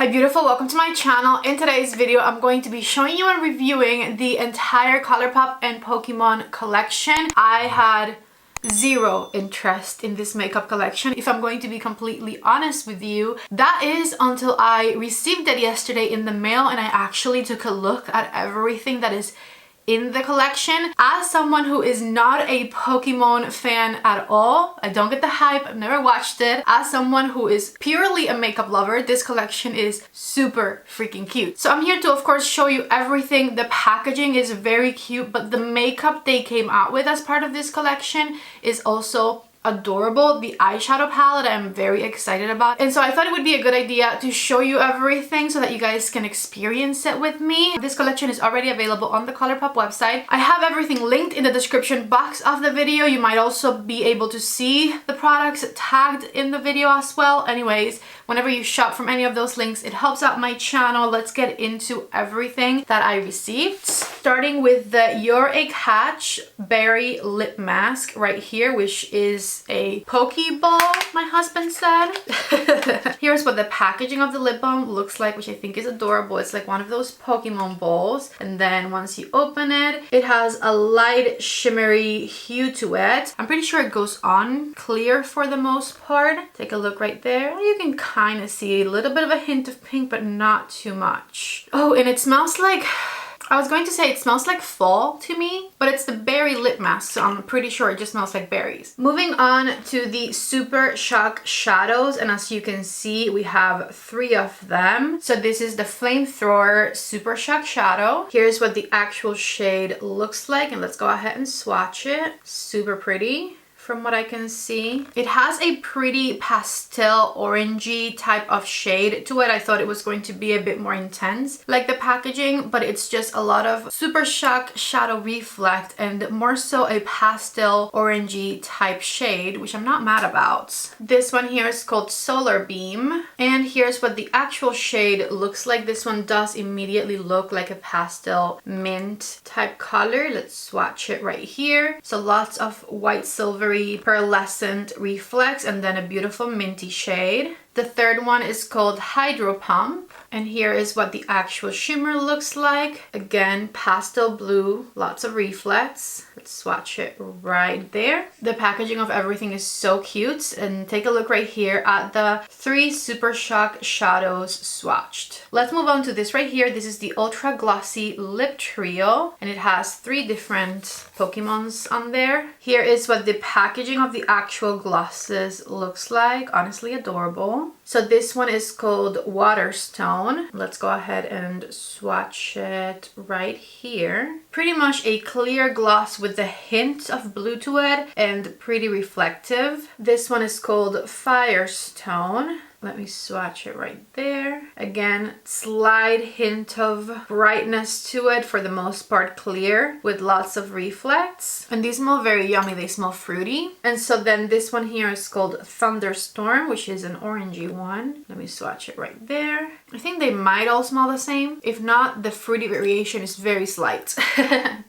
Hi beautiful, welcome to my channel. In today's video, I'm going to be showing you and reviewing the entire ColourPop and Pokemon collection. I had zero interest in this makeup collection, if I'm going to be completely honest with you. That is until I received it yesterday in the mail and I actually took a look at everything that is in the collection. As someone who is not a Pokemon fan at all, I don't get the hype, I've never watched it. As someone who is purely a makeup lover, this collection is super freaking cute. So I'm here to of course show you everything. The packaging is very cute, but the makeup they came out with as part of this collection is also adorable. The eyeshadow palette I'm very excited about, and so I thought it would be a good idea to show you everything so that you guys can experience it with me. This collection is already available on the ColourPop website. I have everything linked in the description box of the video. You might also be able to see the products tagged in the video as well. Anyways, whenever you shop from any of those links, it helps out my channel. Let's get into everything that I received, starting with the You're a Catch Berry Lip Mask right here, which is a Pokeball, my husband said. Here's what the packaging of the lip balm looks like, which I think is adorable. It's like one of those Pokemon balls, and then once you open it, it has a light shimmery hue to it. I'm pretty sure it goes on clear for the most part. Take a look right there. You can kind of see a little bit of a hint of pink, but not too much. Oh, and it smells like, I was going to say it smells like fall to me, but it's the berry lip mask, so I'm pretty sure it just smells like berries. Moving on to the Super Shock shadows, and as you can see, we have 3 of them. So this is the Flamethrower Super Shock shadow. Here's what the actual shade looks like, and let's go ahead and swatch it. Super pretty. From what I can see, it has a pretty pastel orangey type of shade to it. I thought it was going to be a bit more intense like the packaging, but it's just a lot of Super Shock Shadow Reflect and more so a pastel orangey type shade, which I'm not mad about. This one here is called Solar Beam, and here's what the actual shade looks like. This one does immediately look like a pastel mint type color. Let's swatch it right here. So lots of white silvery pearlescent reflex and then a beautiful minty shade. The third one is called Hydro Pump, and here is what the actual shimmer looks like. Again, pastel blue, lots of reflex. Let's swatch it right there. The packaging of everything is so cute, and take a look right here at the 3 Super Shock shadows swatched. Let's move on to this right here. This is the Ultra Glossy Lip Trio, and it has 3 different Pokemons on there. Here is what the packaging of the actual glosses looks like. Honestly adorable. So this one is called Waterstone. Let's go ahead and swatch it right here. Pretty much a clear gloss with a hint of blue to it and pretty reflective. This one is called Firestone. Let me swatch it right there. Again, slight hint of brightness to it, for the most part clear, with lots of reflects. And these smell very yummy, they smell fruity. And so then this one here is called Thunderstorm, which is an orangey one. Let me swatch it right there. I think they might all smell the same. If not, the fruity variation is very slight.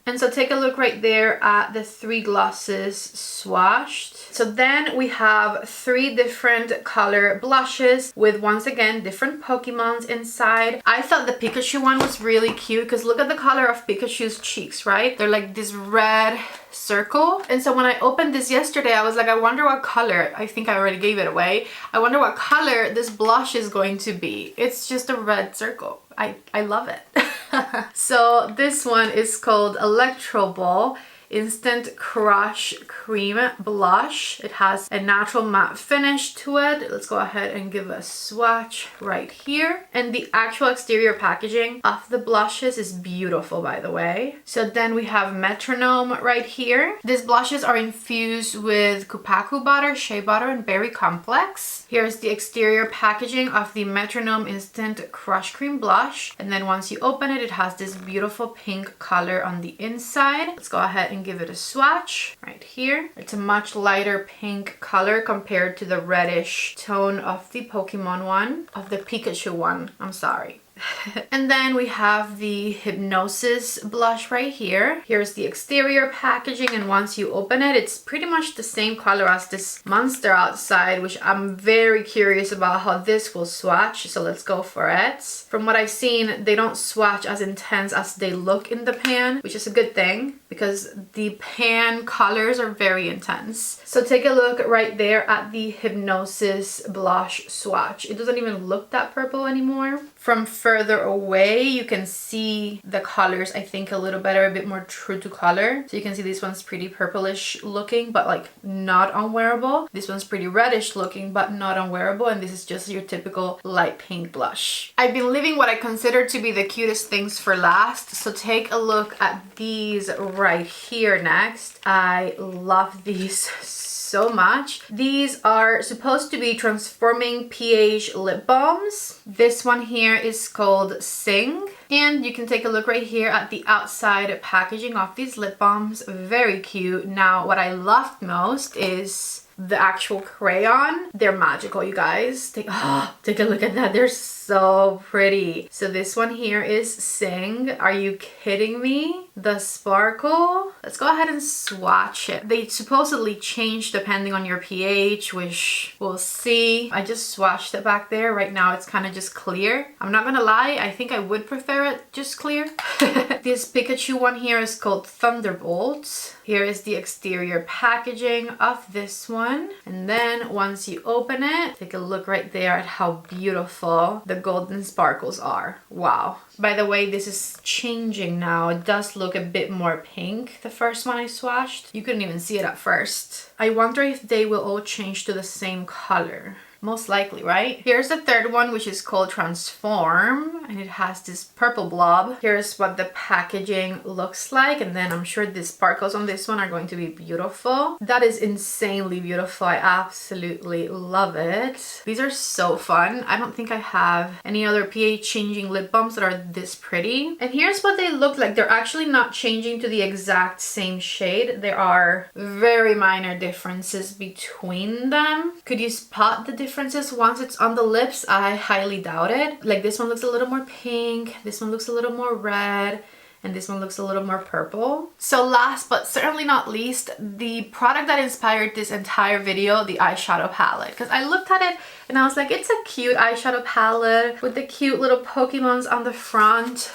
And so take a look right there at the 3 glosses swatched. So then we have 3 different color blushes with, once again, different Pokemons inside. I thought the Pikachu one was really cute because look at the color of Pikachu's cheeks, right? They're like this red circle. And so when I opened this yesterday, I was like, I wonder what color, I think I already gave it away. I wonder what color this blush is going to be. It's just a red circle. I love it. So this one is called Electro Ball Instant Crush Cream Blush. It has a natural matte finish to it. Let's go ahead and give a swatch right here. And the actual exterior packaging of the blushes is beautiful, by the way. So then we have Metronome right here. These blushes are infused with Kupaku butter, shea butter, and berry complex. Here's the exterior packaging of the Metronome Instant Crush Cream Blush. And then once you open it, it has this beautiful pink color on the inside. Let's go ahead and give it a swatch right here. It's a much lighter pink color compared to the reddish tone of the Pokemon one, of the Pikachu one, I'm sorry. And then we have the Hypnosis blush right here. Here's the exterior packaging, and once you open it, it's pretty much the same color as this Monster outside, which I'm very curious about how this will swatch, so let's go for it. From what I've seen, they don't swatch as intense as they look in the pan, which is a good thing because the pan colors are very intense. So take a look right there at the Hypnosis blush swatch. It doesn't even look that purple anymore. From further away, you can see the colors, I think, a little better, a bit more true to color. So you can see this one's pretty purplish looking, but like not unwearable. This one's pretty reddish looking, but not unwearable. And this is just your typical light pink blush. I've been leaving what I consider to be the cutest things for last. So take a look at these right here next. I love these so much. These are supposed to be transforming pH lip balms. This one here is called Sing. And you can take a look right here at the outside packaging of these lip balms. Very cute. Now, what I loved most is the actual crayon. They're magical, you guys. Take a look at that. They're so pretty. So this one here is Sing. Are you kidding me? The sparkle. Let's go ahead and swatch it. They supposedly change depending on your pH, which we'll see. I just swatched it back there. Right now it's kind of just clear. I'm not gonna lie, I think I would prefer it just clear. This Pikachu one here is called Thunderbolt. Here is the exterior packaging of this one. And then once you open it, take a look right there at how beautiful the golden sparkles are. Wow. By the way, this is changing now. It does look a bit more pink. The first one I swatched, you couldn't even see it at first. I wonder if they will all change to the same color. Most likely, right? Here's the third one, which is called Transform, and it has this purple blob. Here's what the packaging looks like, and then I'm sure the sparkles on this one are going to be beautiful. That is insanely beautiful. I absolutely love it. These are so fun. I don't think I have any other pH changing lip balms that are this pretty. And here's what they look like. They're actually not changing to the exact same shade. There are very minor differences between them. Could you spot the differences once it's on the lips? I highly doubt it. Like this one looks a little more pink, this one looks a little more red, and this one looks a little more purple. So last but certainly not least, the product that inspired this entire video, the eyeshadow palette. Because I looked at it and I was like, it's a cute eyeshadow palette with the cute little Pokemons on the front.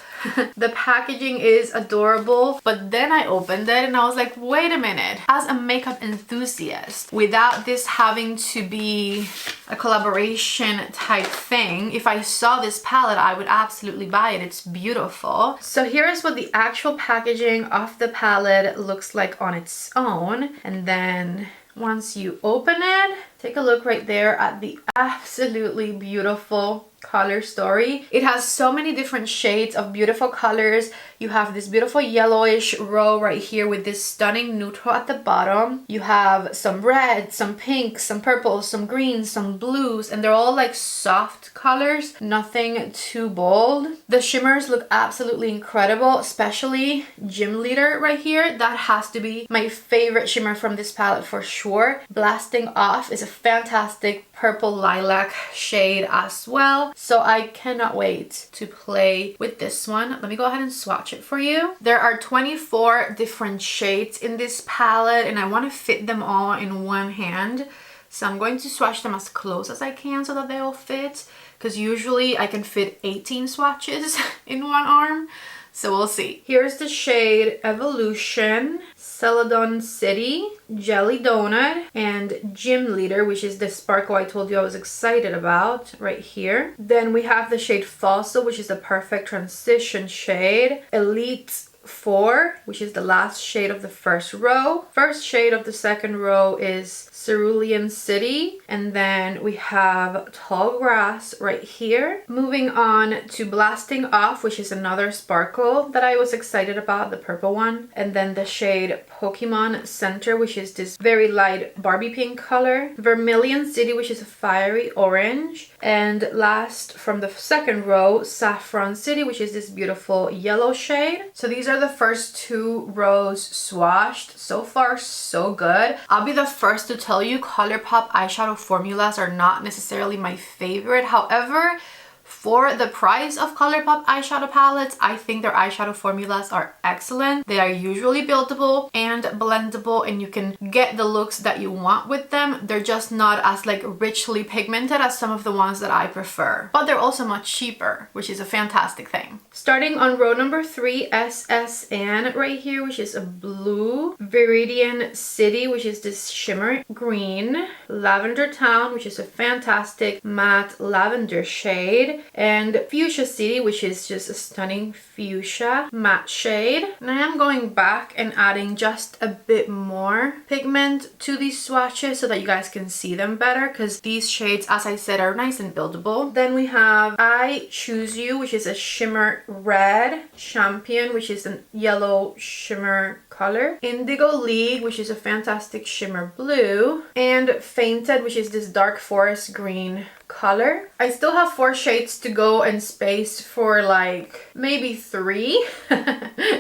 The packaging is adorable, but then I opened it and I was like, wait a minute. As a makeup enthusiast, without this having to be a collaboration type thing, if I saw this palette, I would absolutely buy it. It's beautiful. So here's what the actual packaging of the palette looks like on its own. And then once you open it, take a look right there at the absolutely beautiful color story. It has so many different shades of beautiful colors. You have this beautiful yellowish row right here with this stunning neutral at the bottom. You have some red, some pink, some purples, some greens, some blues, and they're all like soft colors, nothing too bold. The shimmers look absolutely incredible, especially Gym Leader right here. That has to be my favorite shimmer from this palette for sure. Blasting Off is a fantastic purple lilac shade as well. So I cannot wait to play with this one. Let me go ahead and swatch it for you. There are 24 different shades in this palette and I want to fit them all in one hand. So I'm going to swatch them as close as I can so that they all fit, because usually I can fit 18 swatches in one arm. So we'll see. Here's the shade Evolution, Celadon City, Jelly Donut, and Gym Leader, which is the sparkle I told you I was excited about right here. Then we have the shade Fossil, which is the perfect transition shade, Elite 4, which is the last shade of the first row. First shade of the second row is Cerulean City, and then we have Tall Grass right here. Moving on to Blasting Off, which is another sparkle that I was excited about, the purple one, and then the shade Pokemon Center, which is this very light Barbie pink color. Vermilion City, which is a fiery orange, and last from the second row, Saffron City, which is this beautiful yellow shade. So these are the first two rows swatched. So far, so good. I'll be the first to tell you, ColourPop eyeshadow formulas are not necessarily my favorite. However, For the price of ColourPop eyeshadow palettes, I think their eyeshadow formulas are excellent. They are usually buildable and blendable, and you can get the looks that you want with them. They're just not as like richly pigmented as some of the ones that I prefer. But they're also much cheaper, which is a fantastic thing. Starting on row number 3, SSN right here, which is a blue. Viridian City, which is this shimmer green. Lavender Town, which is a fantastic matte lavender shade. And Fuchsia City, which is just a stunning fuchsia matte shade. And I am going back and adding just a bit more pigment to these swatches so that you guys can see them better, because these shades, as I said, are nice and buildable. Then we have I Choose You, which is a shimmer red. Champion, which is a yellow shimmer color. Indigo League, which is a fantastic shimmer blue. And Fainted, which is this dark forest green color. I still have 4 shades to go and space for like maybe 3.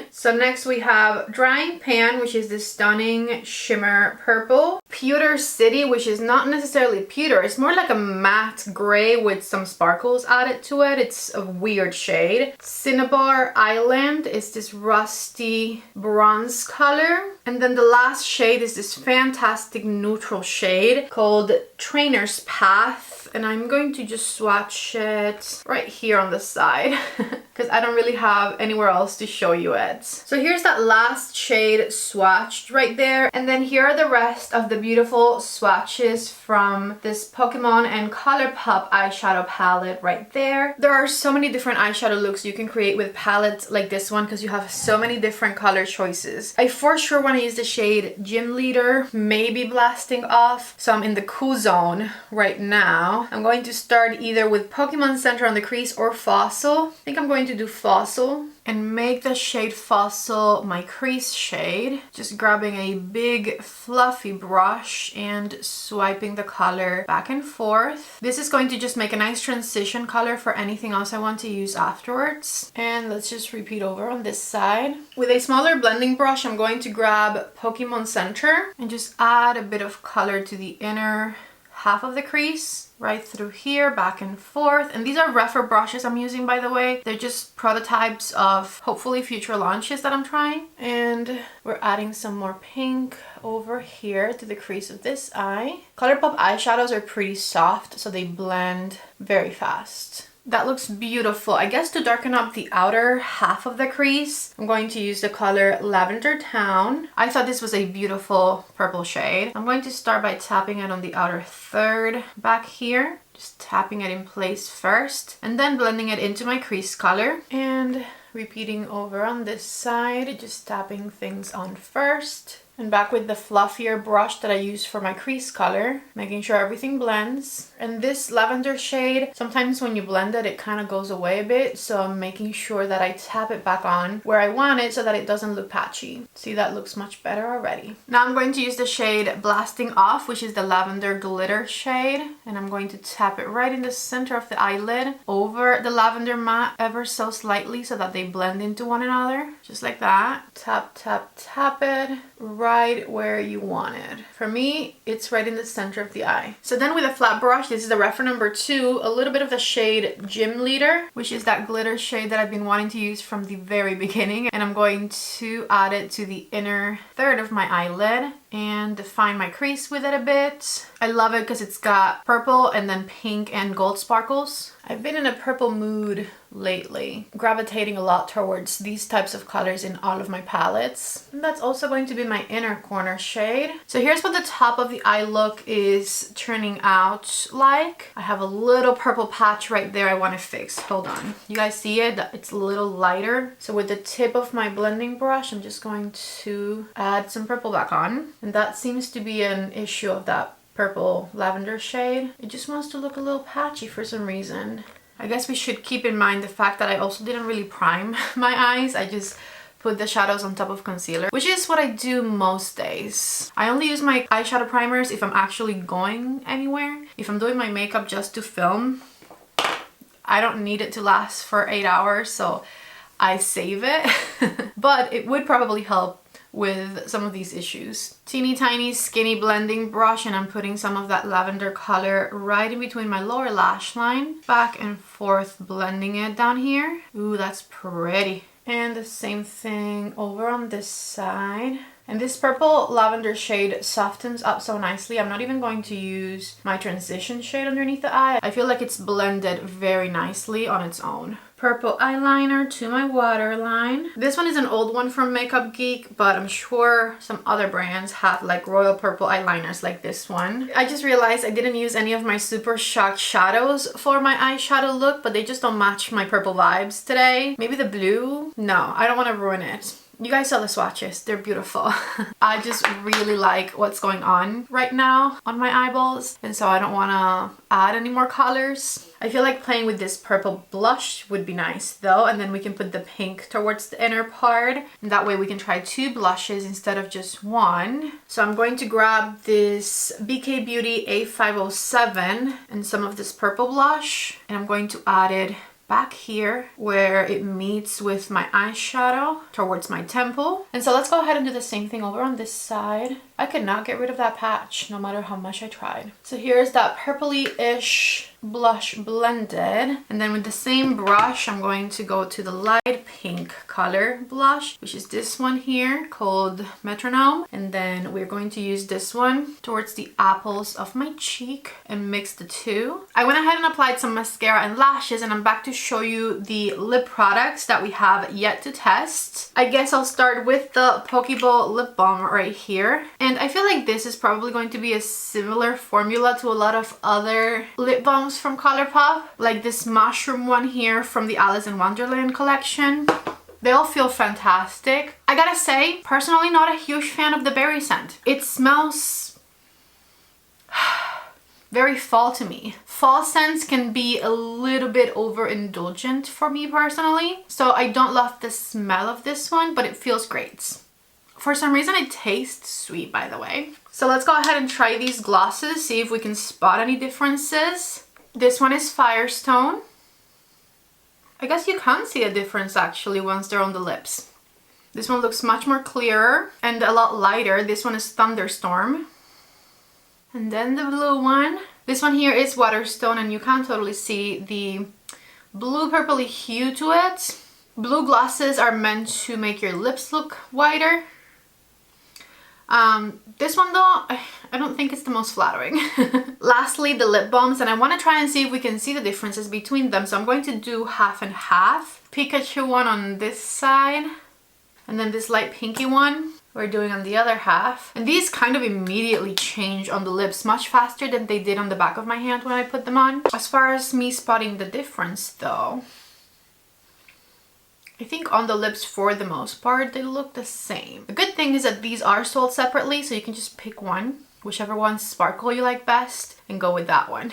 So next we have Drying Pan, which is this stunning shimmer purple. Pewter City, which is not necessarily pewter, it's more like a matte gray with some sparkles added to it. It's a weird shade. Cinnabar Island is this rusty bronze color. And then the last shade is this fantastic neutral shade called Trainer's Path. And I'm going to just swatch it right here on the side because I don't really have anywhere else to show you it. So here's that last shade swatched right there. And then here are the rest of the beautiful swatches from this Pokemon and ColourPop eyeshadow palette right there. There are so many different eyeshadow looks you can create with palettes like this one because you have so many different color choices. I for sure want to use the shade Gym Leader, maybe Blasting Off. So I'm in the cool zone right now. I'm going to start either with Pokemon Center on the crease or Fossil. I think I'm going to do Fossil and make the shade Fossil my crease shade. Just grabbing a big fluffy brush and swiping the color back and forth. This is going to just make a nice transition color for anything else I want to use afterwards. And let's just repeat over on this side. With a smaller blending brush, I'm going to grab Pokemon Center and just add a bit of color to the inner half of the crease. Right through here, back and forth. And these are Rephr brushes I'm using, by the way. They're just prototypes of hopefully future launches that I'm trying. And we're adding some more pink over here to the crease of this eye. ColourPop eyeshadows are pretty soft, so they blend very fast. That looks beautiful. I guess to darken up the outer half of the crease, I'm going to use the color Lavender Town. I thought this was a beautiful purple shade. I'm going to start by tapping it on the outer third back here. Just tapping it in place first and then blending it into my crease color. And repeating over on this side, just tapping things on first. And back with the fluffier brush that I use for my crease color, making sure everything blends. And this lavender shade, sometimes when you blend it, it kind of goes away a bit. So I'm making sure that I tap it back on where I want it so that it doesn't look patchy. See, that looks much better already. Now I'm going to use the shade Blasting Off, which is the lavender glitter shade. And I'm going to tap it right in the center of the eyelid over the lavender matte ever so slightly so that they blend into one another. Just like that. Tap, tap, tap it right where you want it. For me, it's right in the center of the eye. So then with a flat brush, this is the Rephr number 2, a little bit of the shade Gym Leader, which is that glitter shade that I've been wanting to use from the very beginning. And I'm going to add it to the inner third of my eyelid and define my crease with it a bit. I love it because it's got purple and then pink and gold sparkles. I've been in a purple mood lately, gravitating a lot towards these types of colors in all of my palettes. And that's also going to be my inner corner shade. So here's what the top of the eye look is turning out like. I have a little purple patch right there I want to fix. Hold on. You guys see it? It's a little lighter. So with the tip of my blending brush, I'm just going to add some purple back on. And that seems to be an issue of that purple lavender shade. It just wants to look a little patchy for some reason. I guess we should keep in mind the fact that I also didn't really prime my eyes. I just put the shadows on top of concealer, which is what I do most days. I only use my eyeshadow primers if I'm actually going anywhere. If I'm doing my makeup just to film, I don't need it to last for 8 hours, so I save it. But it would probably help with some of these issues. Teeny tiny skinny blending brush, and I'm putting some of that lavender color right in between my lower lash line, back and forth blending it down here. Ooh, that's pretty. And the same thing over on this side. And this purple lavender shade softens up so nicely. I'm not even going to use my transition shade underneath the eye. I feel like it's blended very nicely on its own. Purple eyeliner to my waterline. This one is an old one from Makeup Geek, but I'm sure some other brands have like royal purple eyeliners like this one. I just realized I didn't use any of my Super Shock shadows for my eyeshadow look, but they just don't match my purple vibes today. Maybe the blue? No, I don't want to ruin it. You guys saw the swatches, they're beautiful. I just really like what's going on right now on my eyeballs, and so I don't want to add any more colors. I feel like playing with this purple blush would be nice though, and then we can put the pink towards the inner part, and that way we can try 2 blushes instead of just one. So I'm going to grab this BK Beauty A507 and some of this purple blush, and I'm going to add it back here where it meets with my eyeshadow towards my temple. And so let's go ahead and do the same thing over on this side. I could not get rid of that patch no matter how much I tried. So here's that purpley-ish blush blended, and then with the same brush I'm going to go to the light pink color blush, which is this one here called Metronome, and then we're going to use this one towards the apples of my cheek and mix the two. I went ahead and applied some mascara and lashes, and I'm back to show you the lip products that we have yet to test. I guess I'll start with the Pokeball lip balm right here, and I feel like this is probably going to be a similar formula to a lot of other lip balms from ColourPop, like this mushroom one here from the Alice in Wonderland collection. They all feel fantastic. I gotta say, personally not a huge fan of the berry scent. It smells very fall to me. Fall scents can be a little bit overindulgent for me personally, so I don't love the smell of this one, but it feels great. For some reason it tastes sweet, by the way. So let's go ahead and try these glosses, see if we can spot any differences. This one is Firestone. I guess you can see a difference actually once they're on the lips. This one looks much more clearer and a lot lighter. This one is Thunderstorm. And then the blue one. This one here is Waterstone, and you can totally see the blue purpley hue to it. Blue glosses are meant to make your lips look whiter. This one though, I don't think it's the most flattering. Lastly, the lip balms, and I want to try and see if we can see the differences between them. So I'm going to do half and half. Pikachu one on this side, and then this light pinky one we're doing on the other half. And these kind of immediately change on the lips much faster than they did on the back of my hand when I put them on. As far as me spotting the difference though, I think on the lips for the most part they look the same. The good thing is that these are sold separately, so you can just pick one, whichever one sparkle you like best, and go with that one.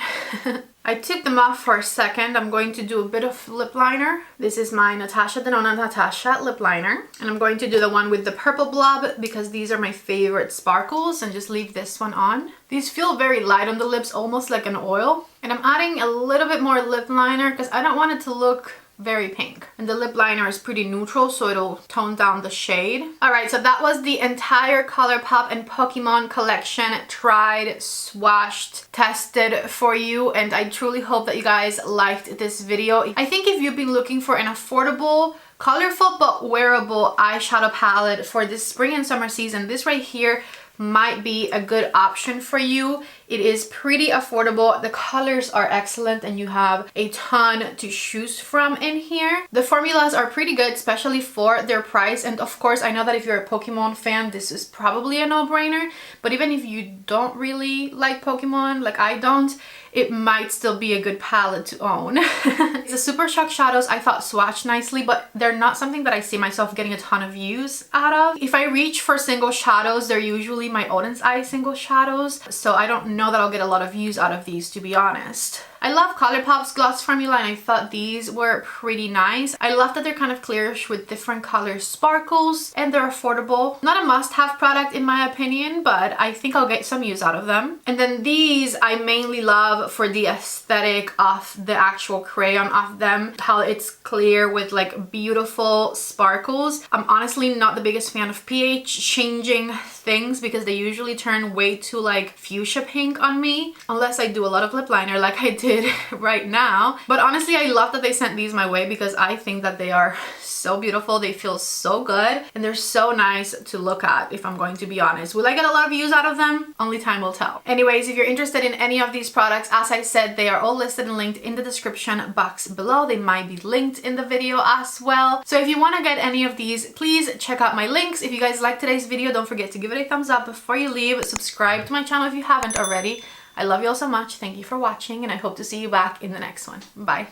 I took them off for a second. I'm going to do a bit of lip liner. This is my Natasha Denona Natasha lip liner, and I'm going to do the one with the purple blob because these are my favorite sparkles, and just leave this one on. These feel very light on the lips, almost like an oil, and I'm adding a little bit more lip liner because I don't want it to look very pink, and the lip liner is pretty neutral, so it'll tone down the shade. Alright, so that was the entire ColourPop and Pokemon collection tried, swatched, tested for you, and I truly hope that you guys liked this video. I think if you've been looking for an affordable, colorful but wearable eyeshadow palette for this spring and summer season, this right here might be a good option for you. It is pretty affordable, the colors are excellent, and you have a ton to choose from in here. The formulas are pretty good, especially for their price, and of course I know that if you're a Pokemon fan this is probably a no-brainer, but even if you don't really like Pokemon like I don't, it might still be a good palette to own. The Super Shock shadows I thought swatched nicely, but they're not something that I see myself getting a ton of use out of. If I reach for single shadows, they're usually my Oden's Eye single shadows, so I don't know that I'll get a lot of use out of these, to be honest. I love ColourPop's gloss formula, and I thought these were pretty nice. I love that they're kind of clearish with different color sparkles, and they're affordable. Not a must-have product in my opinion, but I think I'll get some use out of them. And then these I mainly love for the aesthetic of the actual crayon of them, how it's clear with like beautiful sparkles. I'm honestly not the biggest fan of pH changing things because they usually turn way too like fuchsia pink on me, unless I do a lot of lip liner like I did right now. But honestly, I love that they sent these my way because I think that they are so beautiful. They feel so good and they're so nice to look at, if I'm going to be honest. Will I get a lot of use out of them? Only time will tell. Anyways, if you're interested in any of these products, as I said, they are all listed and linked in the description box below. They might be linked in the video as well. So if you want to get any of these, please check out my links. If you guys liked today's video, don't forget to give it a thumbs up before you leave. Subscribe to my channel if you haven't already. I love you all so much. Thank you for watching, and I hope to see you back in the next one. Bye.